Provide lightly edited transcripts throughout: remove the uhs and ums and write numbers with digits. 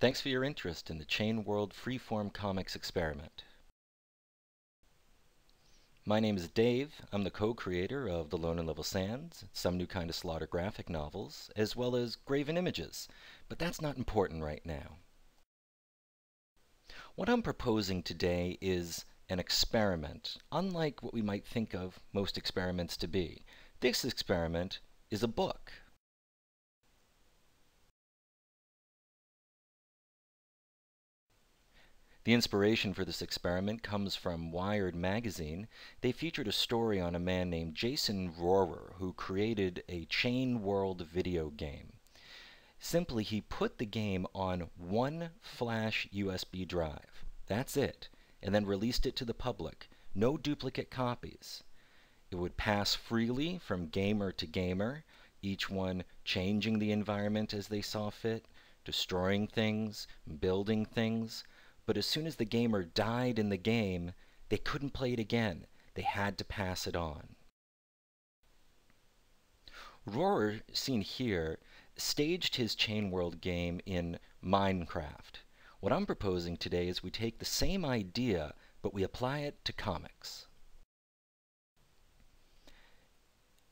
Thanks for your interest in the Chain World Freeform Comics experiment. My name is Dave. I'm the co-creator of The Lone and Level Sands, Some New Kind of Slaughter graphic novels, as well as Graven Images, but that's not important right now. What I'm proposing today is an experiment, unlike what we might think of most experiments to be. This experiment is a book. The inspiration for this experiment comes from Wired magazine. They featured a story on a man named Jason Rohrer who created a Chain World video game. Simply, he put the game on one flash USB drive. That's it. And then released it to the public. No duplicate copies. It would pass freely from gamer to gamer, each one changing the environment as they saw fit, destroying things, building things. But as soon as the gamer died in the game, they couldn't play it again. They had to pass it on. Rohrer, seen here, staged his Chain World game in Minecraft. What I'm proposing today is we take the same idea, but we apply it to comics.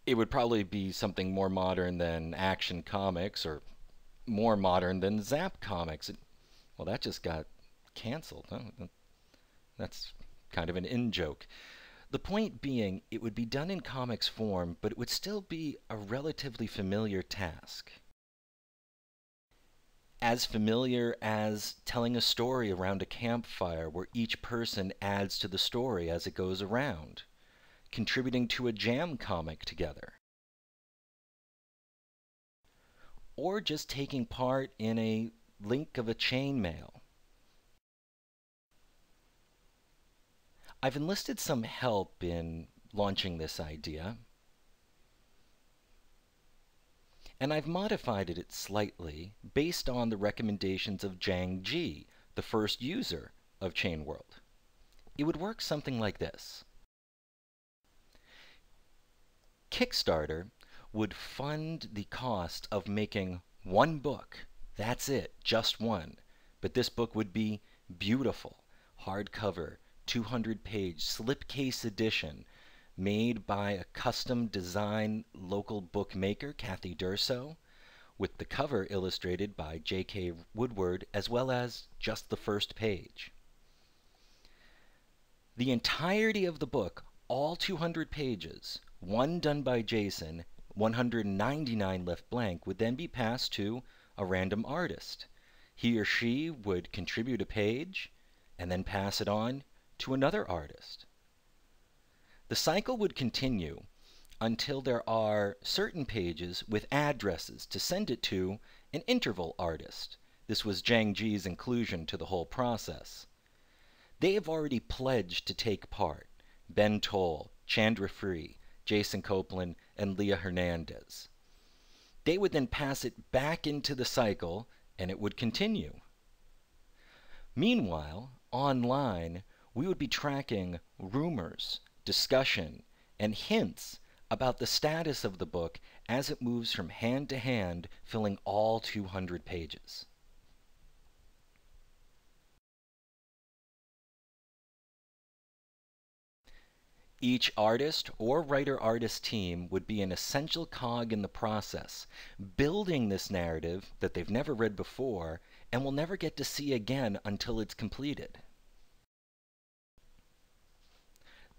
It would probably be something more modern than Action Comics, or more modern than Zap Comics. Well, that just got canceled. Huh? That's kind of an in-joke. The point being, it would be done in comics form, but it would still be a relatively familiar task. As familiar as telling a story around a campfire where each person adds to the story as it goes around, contributing to a jam comic together, or just taking part in a link of a chainmail. I've enlisted some help in launching this idea, and I've modified it slightly based on the recommendations of Zhang Ji, the first user of Chain World. It would work something like this. Kickstarter would fund the cost of making one book. That's it, just one. But this book would be beautiful, hardcover, 200-page slipcase edition made by a custom design local bookmaker, Kathy Durso, with the cover illustrated by J.K. Woodward, as well as just the first page. The entirety of the book, all 200 pages, one done by Jason, 199 left blank, would then be passed to a random artist. He or she would contribute a page and then pass it on to another artist. The cycle would continue until there are certain pages with addresses to send it to an interval artist. This was Zhang Ji's inclusion to the whole process. They have already pledged to take part. Ben Toll, Chandra Free, Jason Copeland, and Leah Hernandez. They would then pass it back into the cycle, and it would continue. Meanwhile, online, we would be tracking rumors, discussion, and hints about the status of the book as it moves from hand to hand, filling all 200 pages. Each artist or writer-artist team would be an essential cog in the process, building this narrative that they've never read before and will never get to see again until it's completed.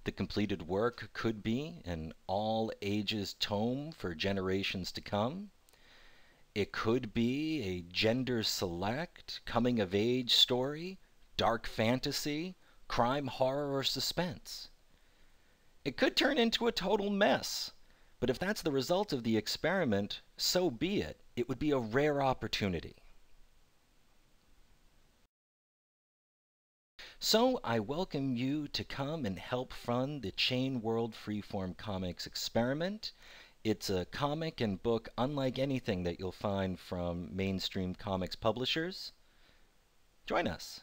The completed work could be an all-ages tome for generations to come. It could be a gender-select, coming-of-age story, dark fantasy, crime, horror, or suspense. It could turn into a total mess, but if that's the result of the experiment, so be it. It would be a rare opportunity. So I welcome you to come and help fund the Chain World Freeform Comics experiment. It's a comic and book unlike anything that you'll find from mainstream comics publishers. Join us.